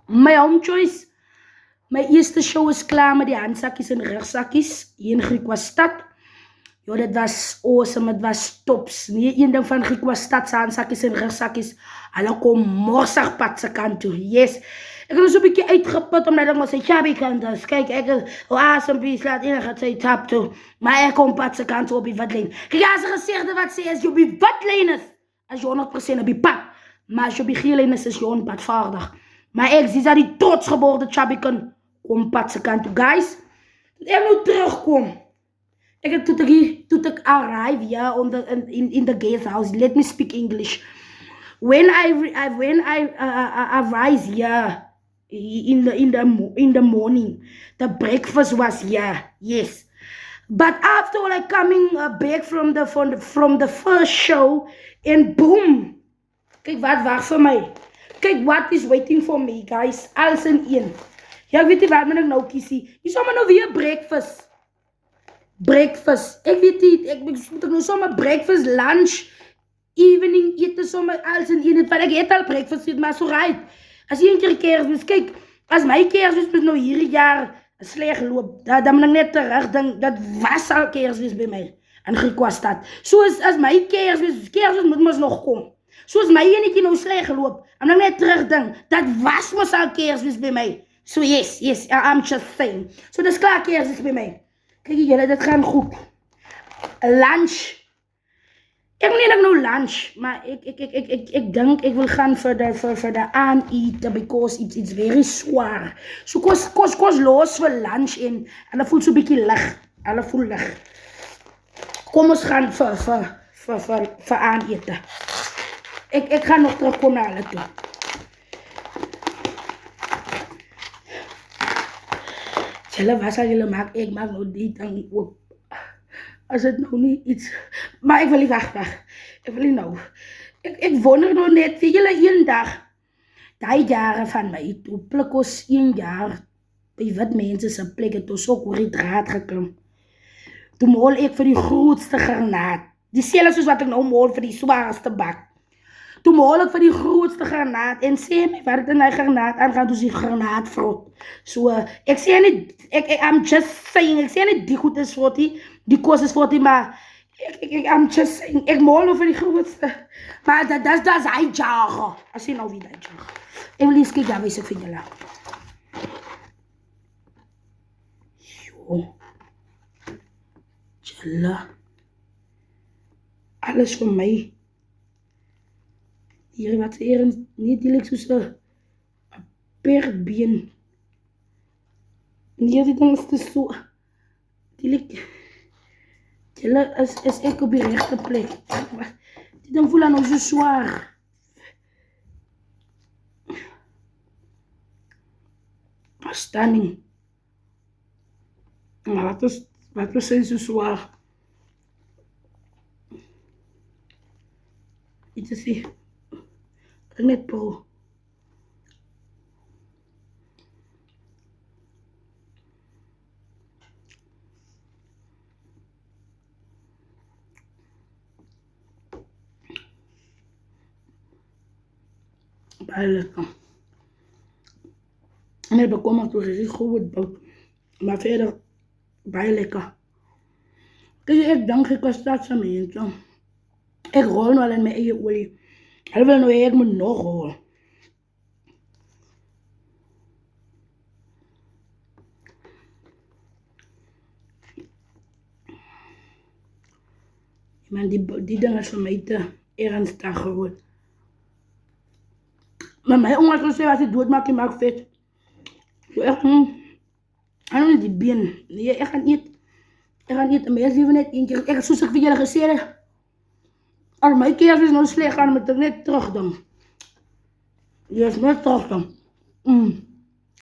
My home choice. My eerste show is klaar met die handsakkies en rugzakkies hier in Griekwastad. Jo, dit was awesome, het was tops. Nie een ding van Griekwastad se handsakkies en rugzakkies. Hulle kom morsig pad se kant toe. Yes. Ek het so 'n bietjie uitgeput omdat ek maar sy chubby kant is. Kyk, ek is awesome piece laat in gaan sy tap toe. Maar ek kom pad se kant op die watlyn. Kyk, as 'n gesigde wat sê as jy op die watlyn is, as jy 100% op die pad. Maar as jy op die geel lyn is jy onpadvaardig. Maar ek sien dat die trots geboorde chubby kan kom pad se kant toe. Guys, toe ek nou terugkom. Ek het toe ek arrive here in the guest house. Let me speak English. When I arise here in the morning, the breakfast was here. Yes. But after all, I coming back from the first show, and boom. Kijk wat wacht vir my. Kijk what is waiting for me, guys. Alles in een. Ja, weet jy wat moet ek nou kiesie? Jy sal maar nou weer breakfast. Breakfast. Ek weet nie, ek moet nou sommer breakfast, lunch, evening, ete sommer alles in een. Want ek eet al breakfast, maar so right. As jy een keer Kersfees, kyk, as my Kersfees moet nou hierdie jaar sleg loop, dan moet ek net terugdink, dat was al Kersfees by my, in Griekwastad. Soos as my Kersfees moet mos nog kom. Soos my enetjie nou sleg loop, dan moet ek net terugdink, dat was mos al Kersfees by my. So yes, I'm just saying. So dis klaar Kersfees by my. Kijk julle, dit gaan goed. Lunch. Ek wil nie nou lunch, maar ek dink ek wil gaan vir die aandete because it's very swaar. So kos los vir lunch en hulle voel so bietjie lig. Hulle voel lig. Kom ons gaan vir aandete. Ek gaan nog terugkom na hulle toe. Julle was al julle maak, ek maak nou die ding op. As het nou nie iets, maar ek wil nie weg. Ek wil nie nou. Ek wonder nou net, vir julle een dag, die jare van my, toe plik ons 1 jaar, by wit mense se plek, het ons ook oor die draad geklim. Toe mol ek vir die grootste granaat, die selfs soos wat ek nou mol vir die zwaarste bak. Toe mol ek vir die grootste granaat, en sê my, wat het in die granaat aangaan, toe die granaat vrot. So, ek sê nie, I'm just saying, ek sê nie die goed is vrot, die kos is vrot, maar I'm just saying, ek mol over die grootste. Maar dat is hy jager. As jy nou wie die jager. Ek wil eens kyk, daar wees ek vir julle. Jo. Julle. Alles vir my. Hier wat hier nie die lyk soos 'n perbeen. En hier die ding is te so. Die lyk. Julle is ek op die regte plek. Die ding voel nou so swaar. Stunning. Maar wat is so zwaar? Iets te zien. Net pro. Baie lekker. En ik bekom het door een goed bout. Maar verder baie lekker. Dus ik denk ik was dat zo mensen. Ik rol wel in mijn eigen olie. Hulle wil nou ek moet nog rol. Man, die ding is vir my te ernstig geword. Maar my ouma het gesê as jy doodmaak, jy maak vet. So ek gaan nie die been. Nee, ek gaan eet. Ek gaan eet, maar ek liever net een keer. Ek soos ek vir julle gesê het. Als my Kersfees nou sleg gaan, moet ek net terugdink. Jy is net terugdink.